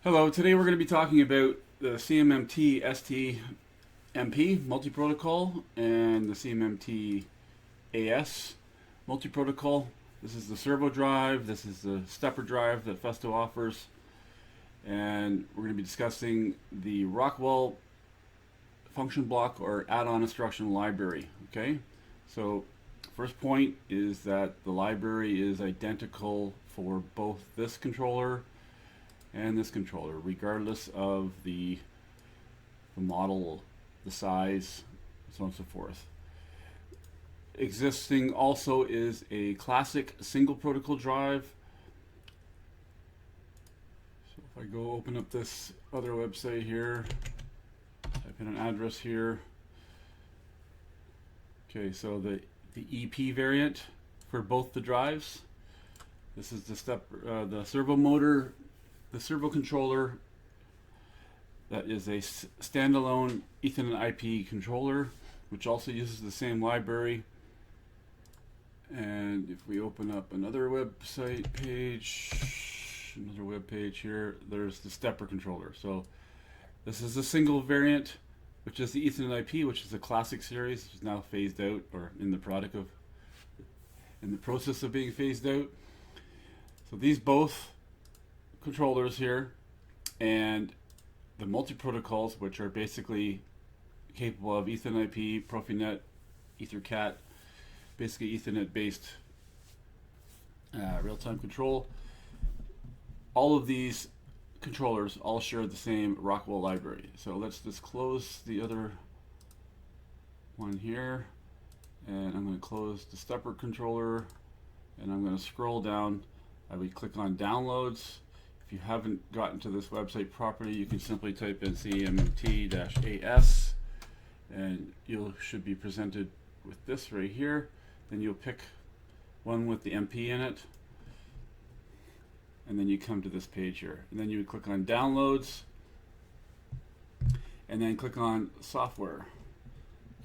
Hello, today we're going to be talking about the CMMT-xx-MP multi-protocol and the CMMT-AS multi-protocol. This is the servo drive, this is the stepper drive that Festo offers, and we're going to be discussing the Rockwell function block or add-on instruction library. Okay, so first point is that the library is identical for both this controller and this controller, regardless of the model, the size, so on and so forth. Existing also is a classic single protocol drive. So if I go open up this other website here, type in an address here. Okay, so the EP variant for both the drives. This is the servo motor. The servo controller that is a standalone Ethernet IP controller, which also uses the same library. And if we open up another website page, another web page here, there's the stepper controller. So this is a single variant, which is the Ethernet IP, which is a classic series, which is now phased out or in the process of being phased out. So these both controllers here and the multi-protocols, which are basically capable of Ethernet IP, PROFInet, EtherCAT, basically Ethernet based real-time control. All of these controllers all share the same Rockwell library. So let's just close the other one here, and I'm going to close the stepper controller, and I'm going to scroll down. I would click on downloads. If you haven't gotten to this website properly, you can simply type in CMMT-AS and you should be presented with this right here. Then you'll pick one with the MP in it, and then you come to this page here. And then you would click on downloads and then click on software.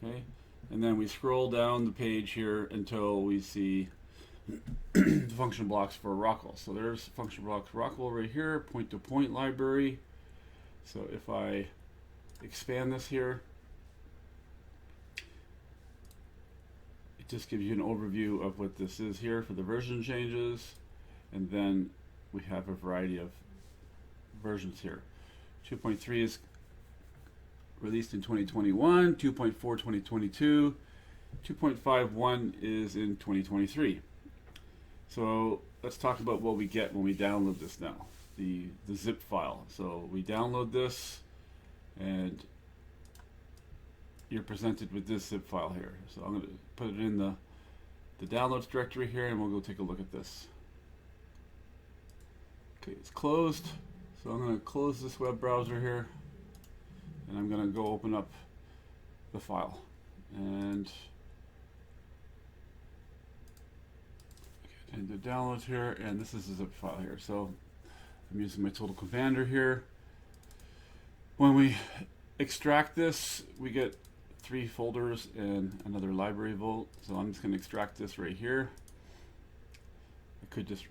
Okay, and then we scroll down the page here until we see the function blocks for Rockwell. So there's function blocks Rockwell right here, point-to-point library. So if I expand this here, it just gives you an overview of what this is here for the version changes, and then we have a variety of versions here. 2.3 is released in 2021, 2.4 2022, 2.5.1 is in 2023. So let's talk about what we get when we download this now, the zip file. So we download this and you're presented with this zip file here. So I'm going to put it in the downloads directory here, and we'll go take a look at this. Okay, it's closed. So I'm going to close this web browser here, and I'm going to go open up the file. And the downloads here, and this is the zip file here. So I'm using my total commander here. When we extract this, we get 3 folders and another library vault. So I'm just going to extract this right here. I could just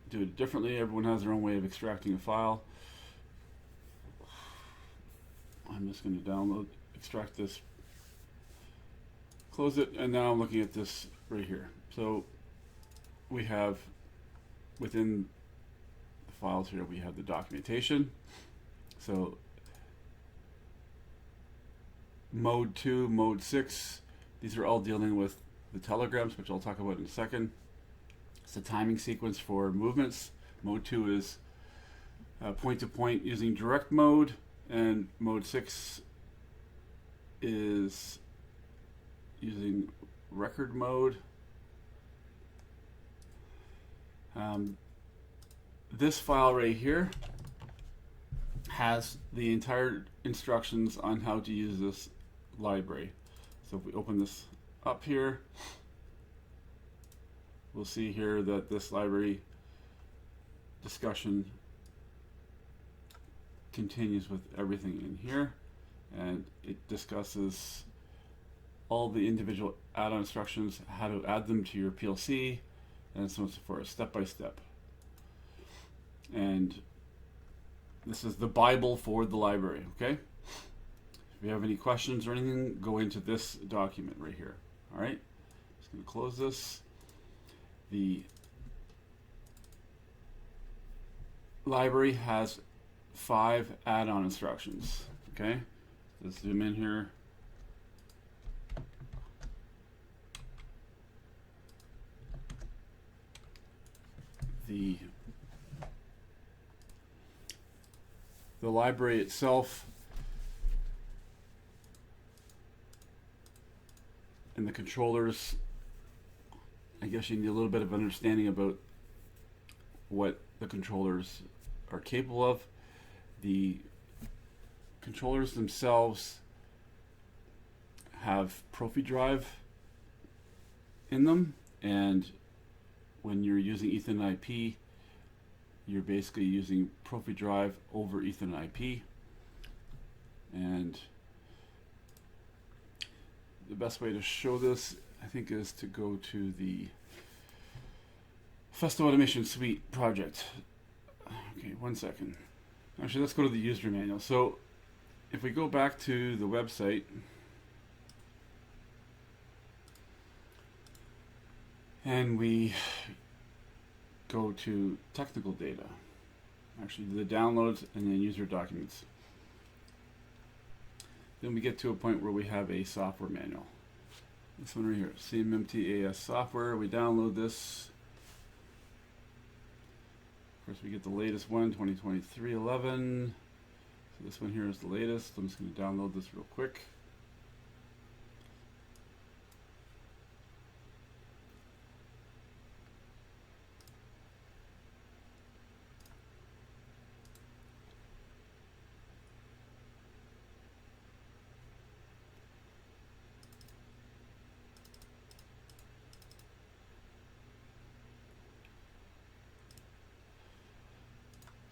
do it differently. Everyone has their own way of extracting a file. I'm just going to extract this, close it, and now I'm looking at this right here. So we have within the files here, we have the documentation. So mode 2, mode 6, these are all dealing with the telegrams, which I'll talk about in a second. It's the timing sequence for movements. Mode 2 is point-to-point using direct mode, and mode 6 is using record mode. This file right here has the entire instructions on how to use this library. So if we open this up here, we'll see here that this library discussion continues with everything in here, and it discusses all the individual add-on instructions, how to add them to your PLC, and so on and so forth, step by step. And This is the Bible for the library, okay? If you have any questions or anything, go into this document right here. All right, just going to close this. The library has 5 add-on instructions, okay? Let's zoom in here. The library itself and the controllers, I guess you need a little bit of understanding about what the controllers are capable of. The controllers themselves have PROFIdrive in them, and when you're using Ethernet IP, you're basically using PROFIdrive over Ethernet IP. And the best way to show this, I think, is to go to the Festo Automation Suite project. Okay, 1 second. Actually, let's go to the user manual. So if we go back to the website, and we go to technical data, actually the downloads and then user documents, then we get to a point where we have a software manual. This one right here, CMMT-AS software. We download this. Of course, we get the latest one, 2023-11. So this one here is the latest. I'm just going to download this real quick.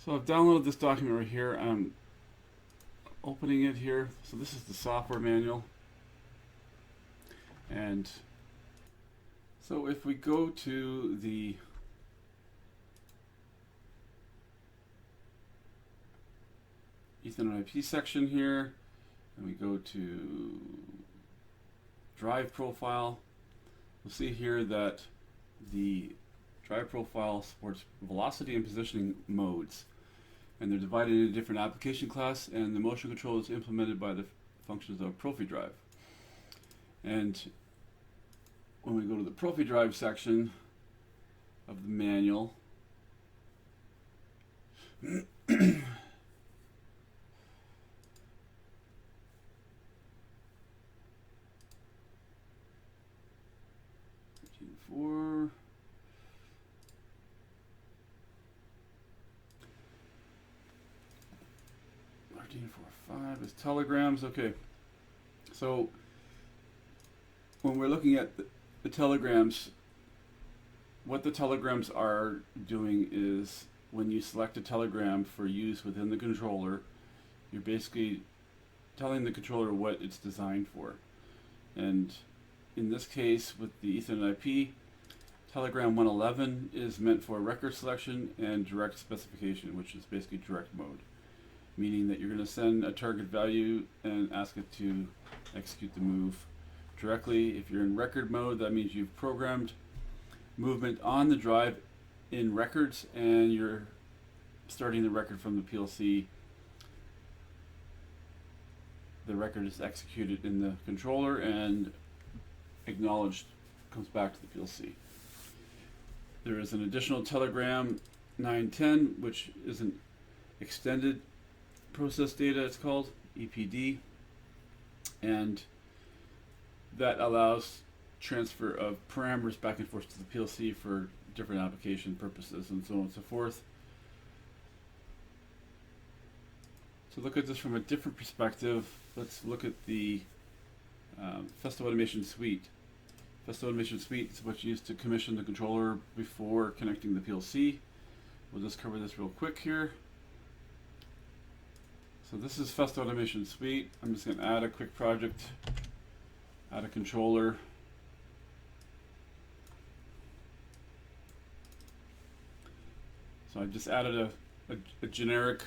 So I've downloaded this document right here. I'm opening it here. So this is the software manual. And so if we go to the Ethernet IP section here, and we go to drive profile, we'll see here that the drive profile supports velocity and positioning modes, and they're divided into different application class, and the motion control is implemented by the functions of PROFIdrive. And when we go to the PROFIdrive section of the manual, R144 R145 is telegrams. Okay, so when we're looking at the telegrams, what the telegrams are doing is when you select a telegram for use within the controller, you're basically telling the controller what it's designed for. And in this case, with the Ethernet IP, telegram 111 is meant for record selection and direct specification, which is basically direct mode, meaning that you're going to send a target value and ask it to execute the move directly. If you're in record mode, that means you've programmed movement on the drive in records, and you're starting the record from the PLC. The record is executed in the controller and acknowledged, comes back to the PLC. There is an additional telegram 910, which is an extended process data, it's called EPD, and that allows transfer of parameters back and forth to the PLC for different application purposes and so on and so forth. To look at this from a different perspective, let's look at the Festo Automation Suite. Festo Automation Suite is what's used to commission the controller before connecting the PLC. We'll just cover this real quick here. So this is Festo Automation Suite. I'm just going to add a quick project, add a controller. So I just added a generic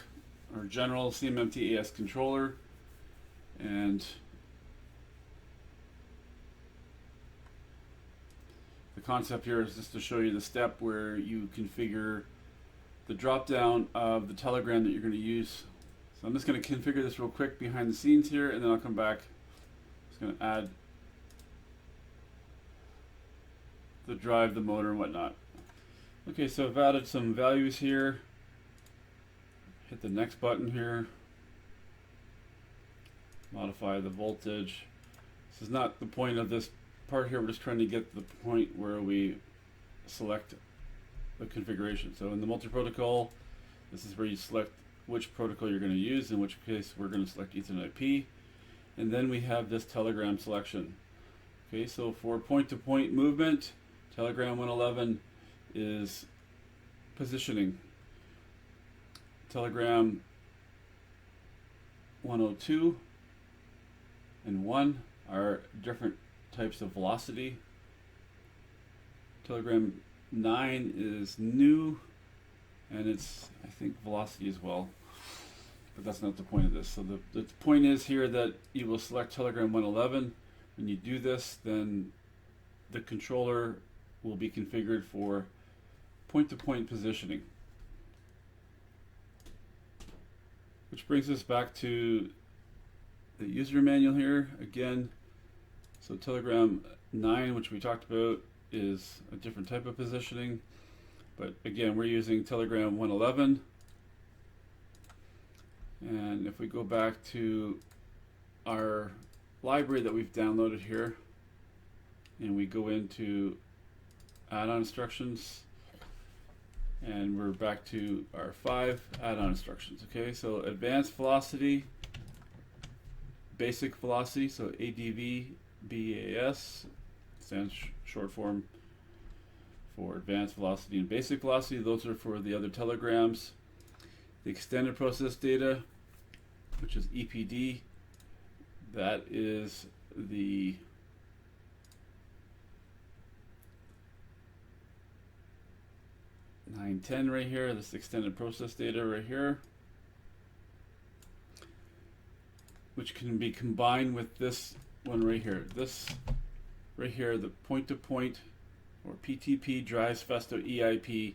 our general CMMT-AS controller, and the concept here is just to show you the step where you configure the drop down of the telegram that you're going to use. So I'm just going to configure this real quick behind the scenes here, and then I'll come back. Just going to add the drive, the motor, and whatnot. Okay, so I've added some values here. Hit the next button here. Modify the voltage. This is not the point of this part here. We're just trying to get to the point where we select the configuration. So in the multi-protocol, this is where you select which protocol you're going to use, in which case we're going to select Ethernet IP. And then we have this telegram selection. Okay, so for point-to-point movement, telegram 111 is positioning. Telegram 102 and 1 are different types of velocity. Telegram 9 is new, and it's, I think, velocity as well. But that's not the point of this. So the point is here that you will select telegram 111. When you do this, then the controller will be configured for point-to-point positioning. Which brings us back to the user manual here again. So telegram 9, which we talked about, is a different type of positioning. But again, we're using telegram 111. And if we go back to our library that we've downloaded here, and we go into add-on instructions, and we're back to our 5 add-on instructions. Okay, so advanced velocity, basic velocity, so ADV BAS stands short form for advanced velocity and basic velocity. Those are for the other telegrams. The extended process data, which is EPD, that is the (910) right here, this extended process data right here, which can be combined with this one right here. This right here, the point-to-point or PTP drives Festo EIP.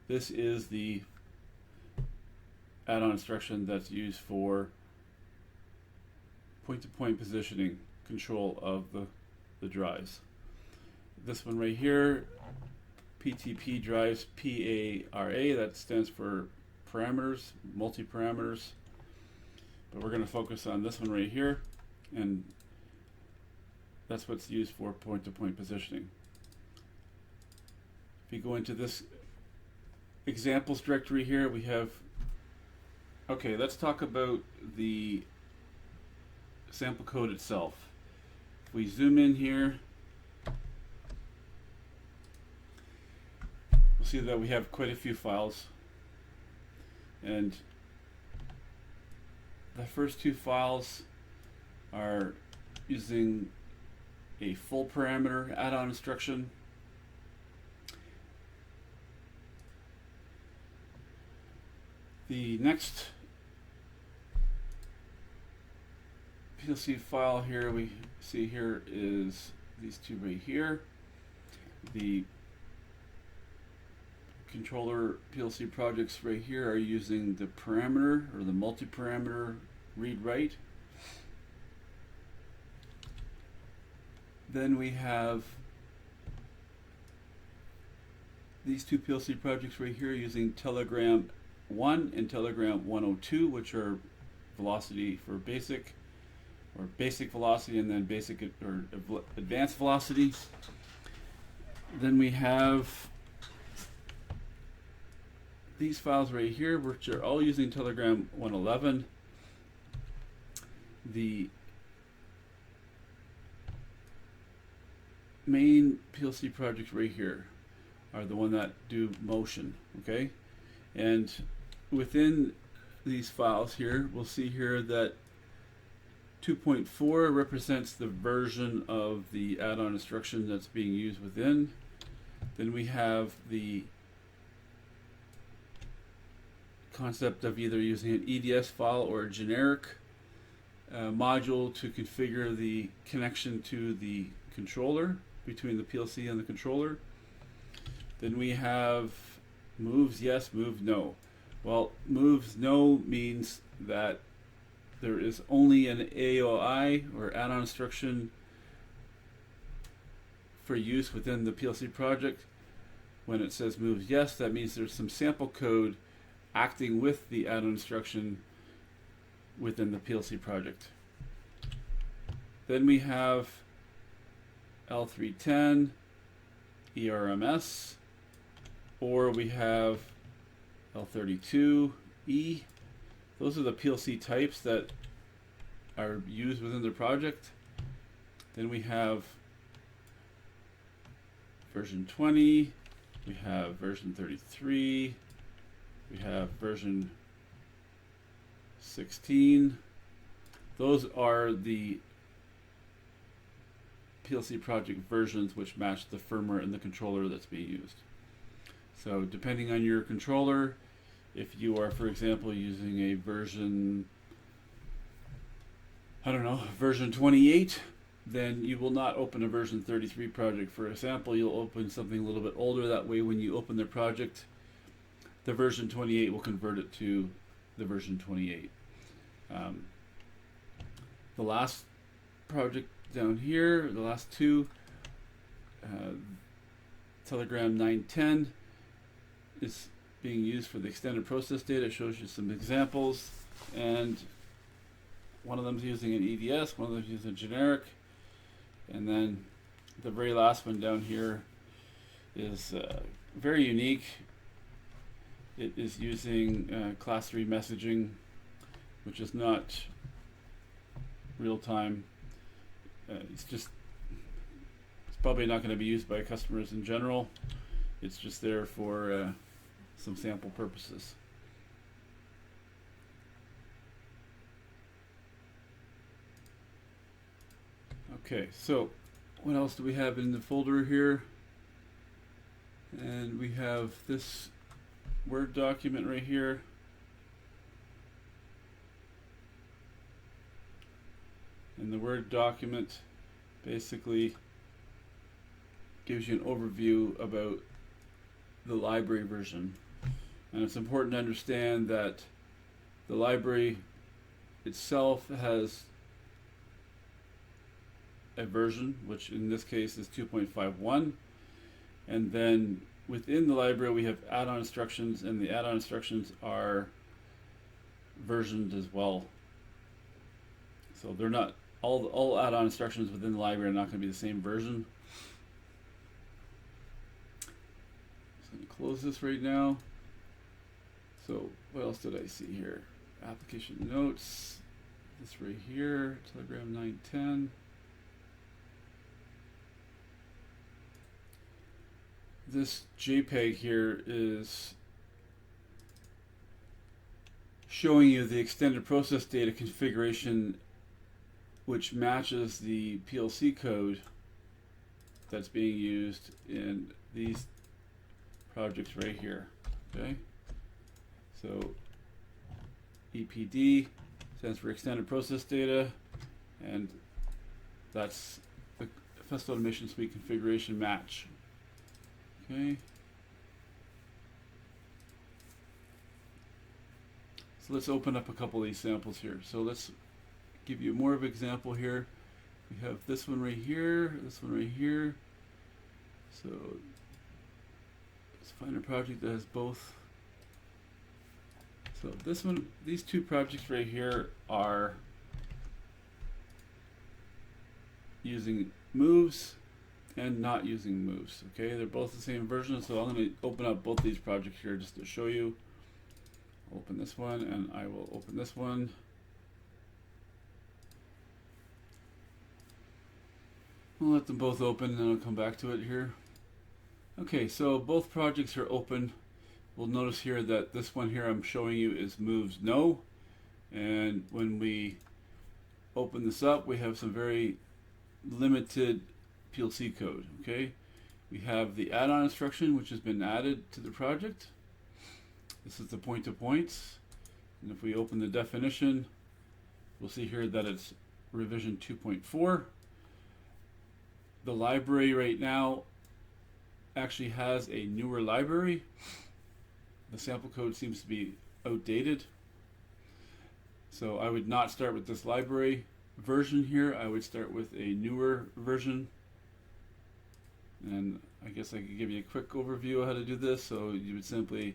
This is the add-on instruction that's used for point-to-point positioning control of the drives. This one right here, PTP drives PARA, that stands for parameters, multi-parameters. But we're going to focus on this one right here, and that's what's used for point-to-point positioning. If you go into this examples directory here, we have, okay, let's talk about the sample code itself. If we zoom in here, we'll see that we have quite a few files, and the first 2 files are using a full parameter add-on instruction. The next PLC file here we see here is these 2 right here. The controller PLC projects right here are using the parameter or the multi-parameter read-write. Then we have these 2 PLC projects right here using telegram 1 and telegram 102, which are velocity for basic, or basic velocity, and then basic or advanced velocity. Then we have these files right here, which are all using telegram 111. The main PLC projects right here are the one that do motion, okay? And within these files here, we'll see here that 2.4 represents the version of the add-on instruction that's being used within. Then we have the concept of either using an EDS file or a generic module to configure the connection to the controller between the PLC and the controller. Then we have moves yes, moves no. Well, moves no means that there is only an AOI or add-on instruction for use within the PLC project. When it says moves yes, that means there's some sample code acting with the add-on instruction within the PLC project. Then we have L310, ERMS, or we have L32E. Those are the PLC types that are used within the project. Then we have version 20, we have version 33, we have version 16. Those are the PLC project versions which match the firmware and the controller that's being used. So depending on your controller, if you are, for example, using a version, I don't know, version 28, then you will not open a version 33 project. For example, you'll open something a little bit older. That way when you open the project, the version 28 will convert it to the version 28. The last project down here, the last two, Telegram 910 is being used for the extended process data. It shows you some examples, and one of them is using an EDS, one of them is using a generic, and then the very last one down here is very unique. It is using class 3 messaging, which is not real time. It's probably not going to be used by customers in general. It's just there for some sample purposes. Okay, so what else do we have in the folder here? And we have this Word document right here. And the Word document basically gives you an overview about the library version. And it's important to understand that the library itself has a version, which in this case is 2.5.1, and then within the library we have add-on instructions, and the add-on instructions are versioned as well. So they're not all add-on instructions within the library are not going to be the same version. Just going to close this right now. So what else did I see here? Application notes, this right here, Telegram 910. This JPEG here is showing you the extended process data configuration which matches the PLC code that's being used in these projects right here. Okay, so EPD stands for extended process data, and that's the Festo Automation Suite configuration match. Okay. So let's open up a couple of these samples here. So let's give you more of an example here. We have this one right here, this one right here. So let's find a project that has both. So this one, these two projects right here are using moves and not using moves. Okay, they're both the same version, so I'm going to open up both these projects here just to show you. I'll open this one and I will open this one. I'll let them both open and then I'll come back to it here. Okay, so both projects are open. We'll notice here that this one here I'm showing you is moves no, and when we open this up we have some very limited PLC code. Okay, we have the add-on instruction which has been added to the project. This is the point-to-points, and if we open the definition, we'll see here that it's revision 2.4. The library right now actually has a newer library. The sample code seems to be outdated. So I would not start with this library version here. I would start with a newer version. And I guess I could give you a quick overview of how to do this. So you would simply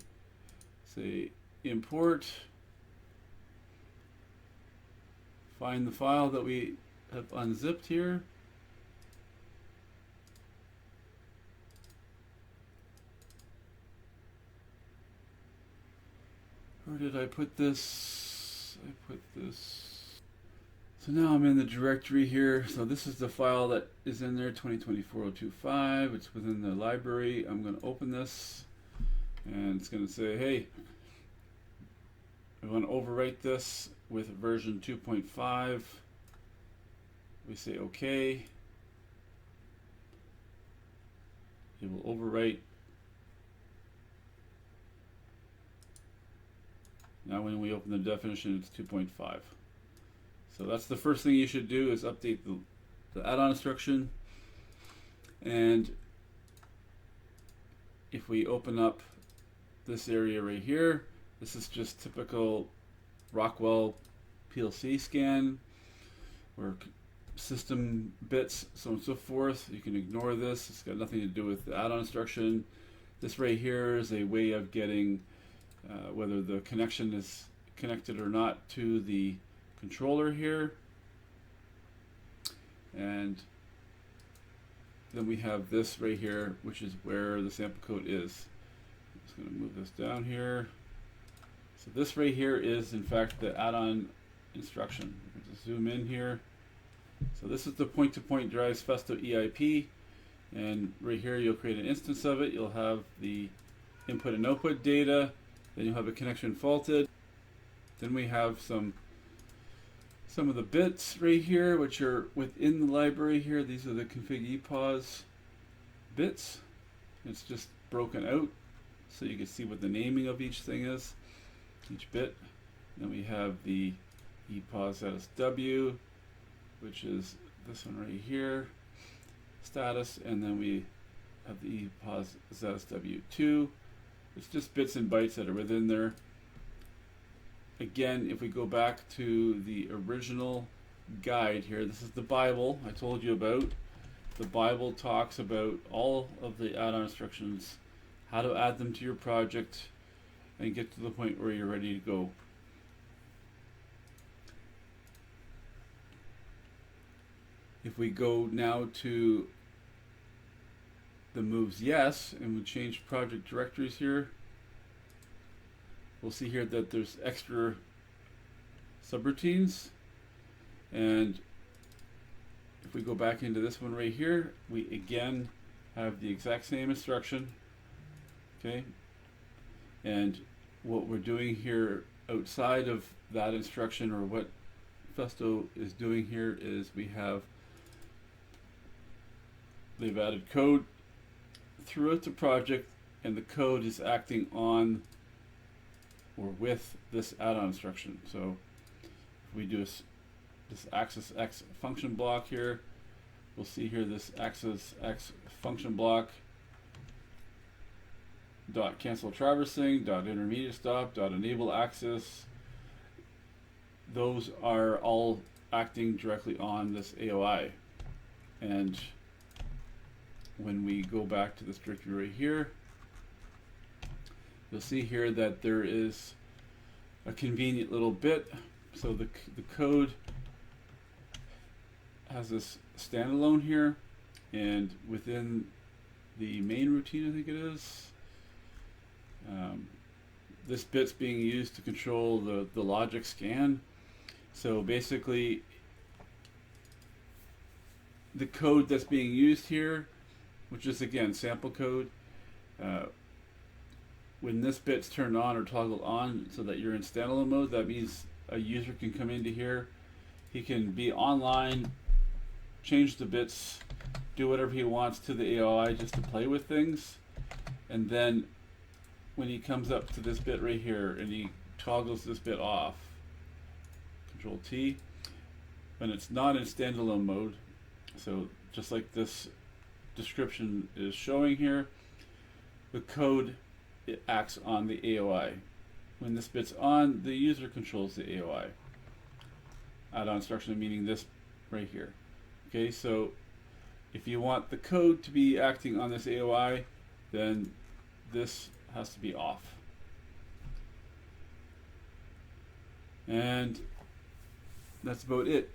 say import, find the file that we have unzipped here. Where did I put this? I put this. So now I'm in the directory here. So this is the file that is in there, 2024-025. It's within the library. I'm going to open this, and it's going to say, hey, we want to overwrite this with version 2.5. We say OK. It will overwrite. Now when we open the definition, it's 2.5. So that's the first thing you should do, is update the add-on instruction. And if we open up this area right here, this is just typical Rockwell PLC scan, or system bits, so on and so forth. You can ignore this. It's got nothing to do with the add-on instruction. This right here is a way of getting whether the connection is connected or not to the controller here. And then we have this right here, which is where the sample code is. I'm just going to move this down here. So this right here is in fact the add-on instruction. Just zoom in here. So this is the point-to-point drives Festo EIP, and right here you'll create an instance of it. You'll have the input and output data. Then you'll have a connection faulted. Then we have some of the bits right here, which are within the library here. These are the config EPOS bits. It's just broken out so you can see what the naming of each thing is, each bit. Then we have the EPOS status W, which is this one right here, status, and then we have the EPOS status W2. It's just bits and bytes that are within there. Again, if we go back to the original guide here, this is the Bible I told you about. The Bible talks about all of the add-on instructions, how to add them to your project, and get to the point where you're ready to go. If we go now to the moves yes, and we change project directories here, we'll see here that there's extra subroutines. And if we go back into this one right here, we again have the exact same instruction. Okay, and what we're doing here outside of that instruction, or what Festo is doing here, is they've added code throughout the project, and the code is acting on or with this add-on instruction. So if we do this axis X function block here, we'll see here this axis X function block dot cancel traversing, dot intermediate stop, dot enable axis. Those are all acting directly on this AOI. And when we go back to this directory right here, you'll see here that there is a convenient little bit. So the code has this standalone here, and within the main routine, I think it is, this bit's being used to control the logic scan. So basically, the code that's being used here, which is again sample code, when this bit's turned on or toggled on so that you're in standalone mode, that means a user can come into here, he can be online, change the bits, do whatever he wants to the AOI just to play with things, and then when he comes up to this bit right here and he toggles this bit off, Control T, when it's not in standalone mode, so just like this description is showing here, the code, it acts on the AOI. When this bit's on, the user controls the AOI. Add-on instruction meaning this right here. Okay, so if you want the code to be acting on this AOI, then this has to be off. And that's about it.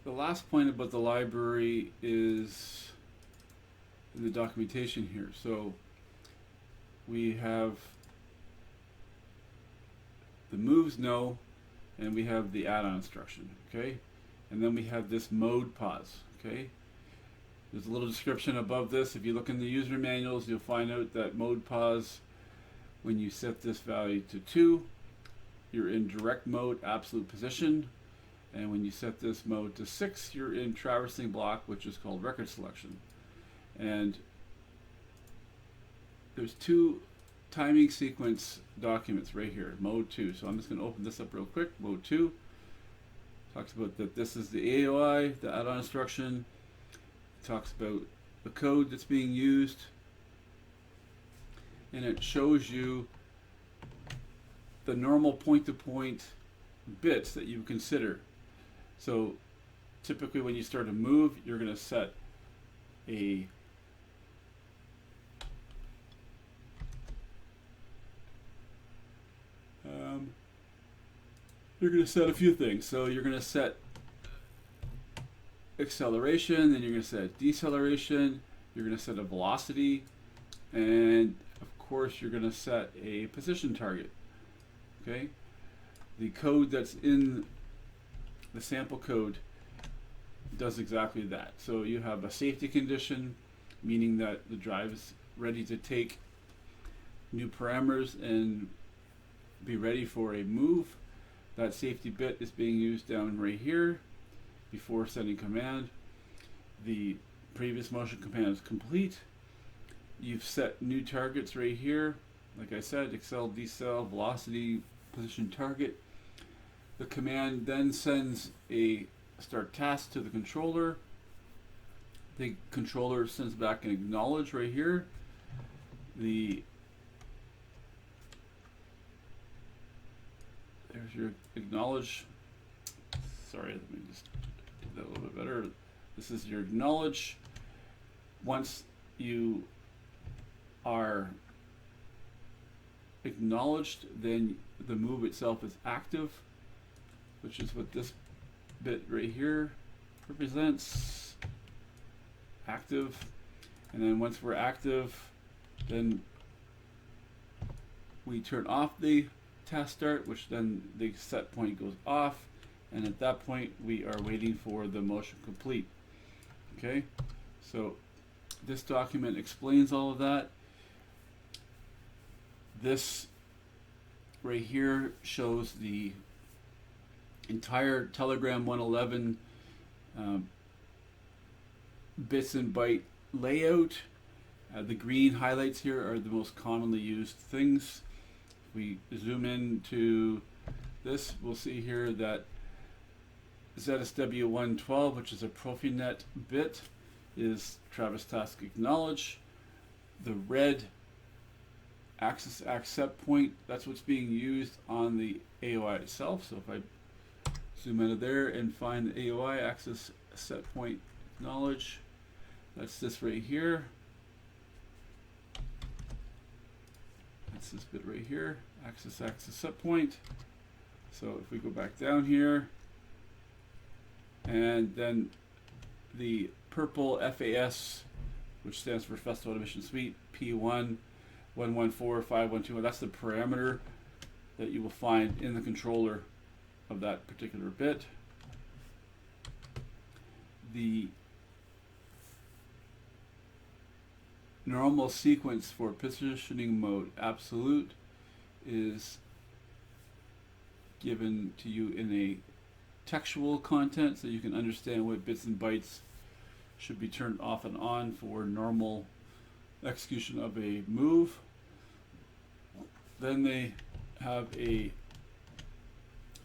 The last point about the library is in the documentation here. So we have the moves no, and we have the add-on instruction, okay? And then we have this mode pause, okay? There's a little description above this. If you look in the user manuals, you'll find out that mode pause, when you set this value to 2, you're in direct mode, absolute position. And when you set this mode to 6, you're in traversing block, which is called record selection. And there's 2 timing sequence documents right here, mode 2. So I'm just going to open this up real quick. Mode 2 talks about that this is the AOI, the add-on instruction. It talks about the code that's being used, and it shows you the normal point-to-point bits that you consider. So typically when you start a move, you're going to set a a few things. So you're going to set acceleration, then you're going to set deceleration, you're going to set a velocity, and of course you're going to set a position target. Okay, the code that's in the sample code does exactly that. So you have a safety condition, meaning that the drive is ready to take new parameters and be ready for a move. That safety bit is being used down right here before setting command. The previous motion command is complete. You've set new targets right here. Like I said, accel, decel, velocity, position target. The command then sends a start task to the controller. The controller sends back an acknowledge right here. There's your acknowledge. Sorry, let me just do that a little bit better. This is your acknowledge. Once you are acknowledged, then the move itself is active, which is what this bit right here represents. Active. And then once we're active, then we turn off the task start, which then the set point goes off, and at that point we are waiting for the motion complete. Okay, so this document explains all of that. This right here shows the entire Telegram 111 bits and byte layout. The green highlights here are the most commonly used things. If we zoom into this, we'll see here that ZSW112, which is a Profinet bit, is Travis Task Acknowledge. The red axis accept point, that's what's being used on the AOI itself. So if I zoom out of there and find the AOI axis set point acknowledge, that's this right here. That's this bit right here, axis set point. So if we go back down here, and then the purple FAS, which stands for Festo Automation Suite, P1 114.5.1, that's the parameter that you will find in the controller of that particular bit. The normal sequence for positioning mode absolute is given to you in a textual content, so you can understand what bits and bytes should be turned off and on for normal execution of a move. Then they have a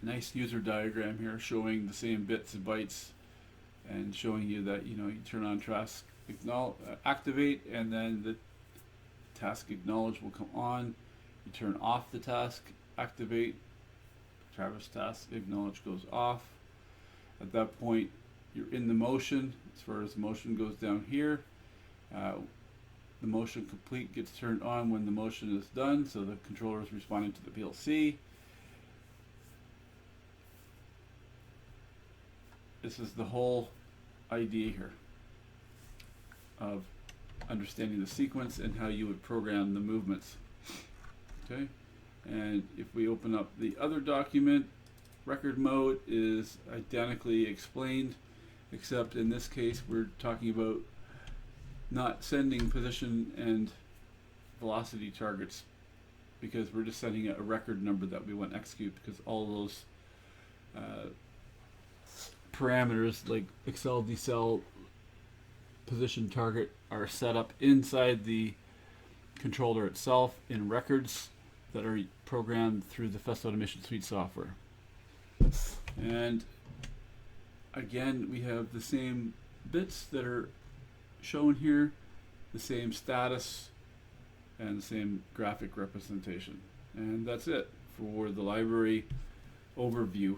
nice user diagram here showing the same bits and bytes and showing you that you turn on task activate, and then the task acknowledge will come on. You turn off the task activate, Travis task acknowledge goes off. At that point you're in the motion. As far as the motion goes down here, the motion complete gets turned on when the motion is done, so the controller is responding to the PLC. This is the whole idea here of understanding the sequence and how you would program the movements. Okay, and if we open up the other document, record mode is identically explained, except in this case we're talking about not sending position and velocity targets, because we're just setting a record number that we want to execute, because all those parameters like accel, decel, position, target are set up inside the controller itself in records that are programmed through the Festo Automation Suite software. And again, we have the same bits that are shown here, the same status, and the same graphic representation. And that's it for the library overview.